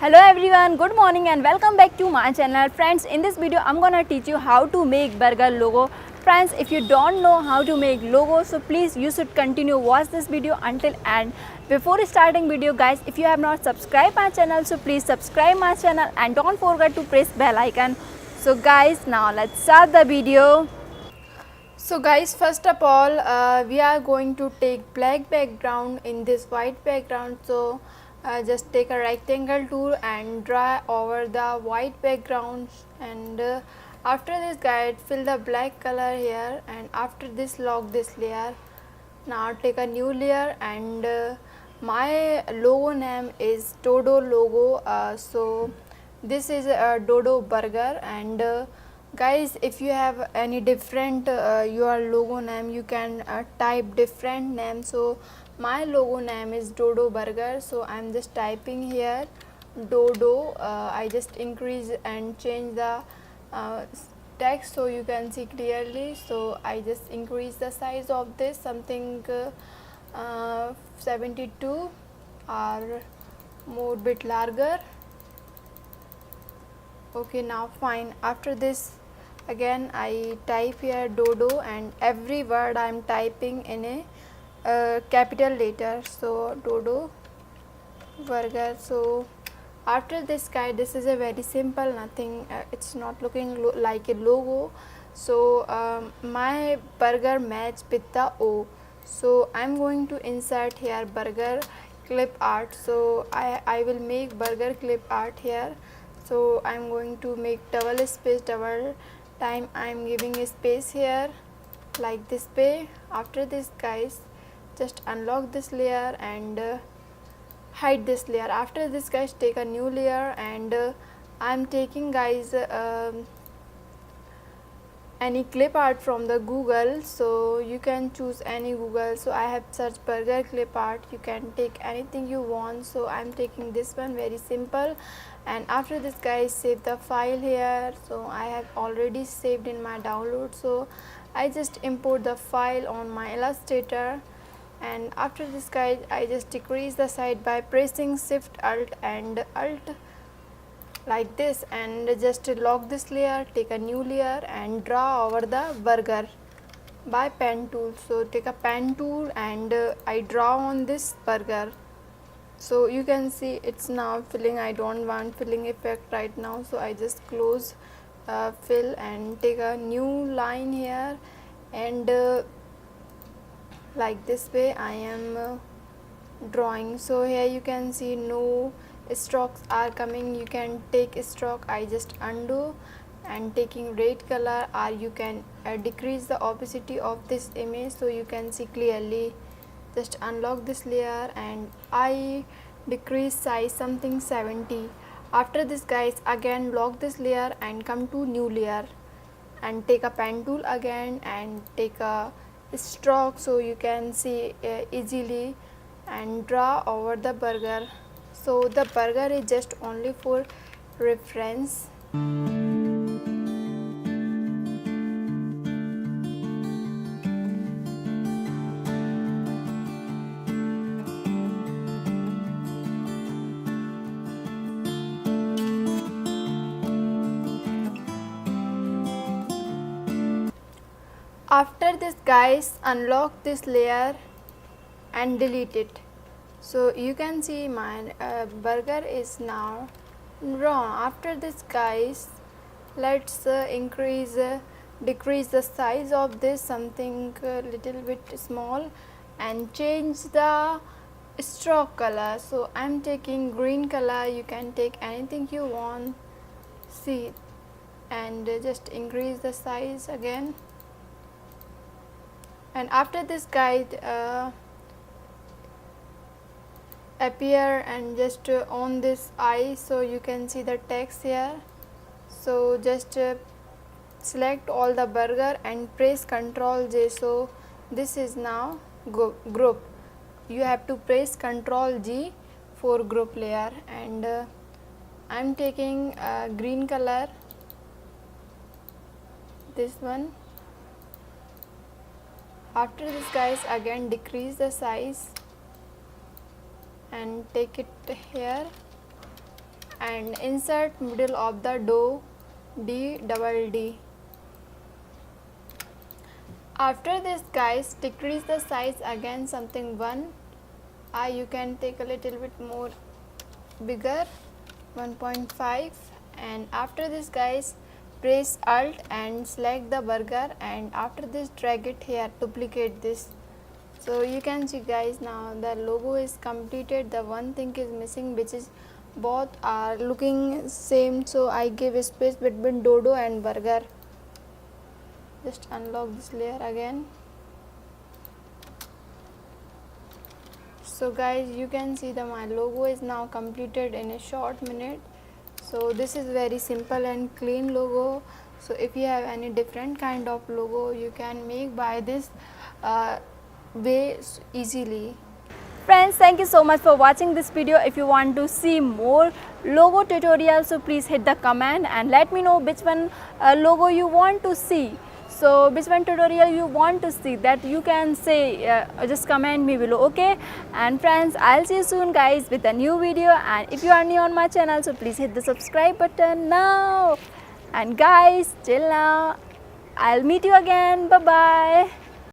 Hello everyone, good morning and welcome back to my channel. Friends, in this video I'm gonna teach you how to make burger logo. Friends, if you don't know how to make logo, so please you should continue watch this video until end. Before starting video guys, if you have not subscribed my channel, so please subscribe my channel and don't forget to press bell icon. So guys, now let's start the video. So guys, first of all we are going to take black background in this white background. So just take a rectangle tool and draw over the white background, and after this guys fill the black color here, and after this lock this layer. Now take a new layer, and my logo name is Dodo logo. So this is a Dodo burger, and guys, if you have any different your logo name, you can type different name. So my logo name is Dodo burger, so I'm just typing here Dodo. I just increase and change the text so you can see clearly. So I just increase the size of this something 72 or more bit larger. Okay, now fine. After this again I type here Dodo, and every word I am typing in a capital letter. So Dodo burger. So after this guys, this is a very simple, nothing it's not looking like a logo. So my burger match with the O, so I'm going to insert here burger clip art. So I will make burger clip art here. So I'm going to make double space, double time I'm giving a space here like this way. After this guys, just unlock this layer and hide this layer. After this guys, take a new layer, and I'm taking guys any clip art from the Google, so you can choose any Google. So I have searched burger clip art, you can take anything you want. So I'm taking this one, very simple. And after this guys, save the file here. So I have already saved in my download, so I just import the file on my Illustrator. And after this guys, I just decrease the size by pressing shift alt and alt like this, and just lock this layer, take a new layer and draw over the burger by pen tool. So take a pen tool and I draw on this burger. So you can see it's now filling. I don't want filling effect right now, so I just close fill and take a new line here, and like this way I am drawing. So here you can see no strokes are coming. You can take a stroke, I just undo and taking red color, or you can decrease the opacity of this image so you can see clearly. Just unlock this layer and I decrease size something 70. After this guys, again lock this layer and come to new layer and take a pen tool again and take a stroke so you can see easily and draw over the burger. So the burger is just only for reference. After this guys, unlock this layer and delete it. So you can see my burger is now drawn. After this guys, let's decrease the size of this something little bit small and change the stroke color. So I'm taking green color, you can take anything you want, see, and just increase the size again. And after this guide appear and just on this eye, so you can see the text here. So just select all the burger and press Ctrl J. So this is now group. You have to press Ctrl G for group layer, and I'm taking green color, this one. After this guys, again decrease the size and take it here and insert middle of the dough D. After this guys, decrease the size again something 1. You can take a little bit more bigger, 1.5. And after this guys, press Alt and select the burger, and after this drag it here, duplicate this. So you can see guys, now the logo is completed. The one thing is missing, which is both are looking same, so I give a space between dodo and burger. Just unlock this layer again. So guys, you can see that my logo is now completed in a short minute. So this is very simple and clean logo. So if you have any different kind of logo, you can make by this way easily. Friends, thank you so much for watching this video. If you want to see more logo tutorials, so please hit the comment and let me know which one logo you want to see. So which one tutorial you want to see, that you can say, just comment me below, okay? And friends, I'll see you soon guys with a new video. And if you are new on my channel, so please hit the subscribe button now. And guys, till now, I'll meet you again. Bye bye.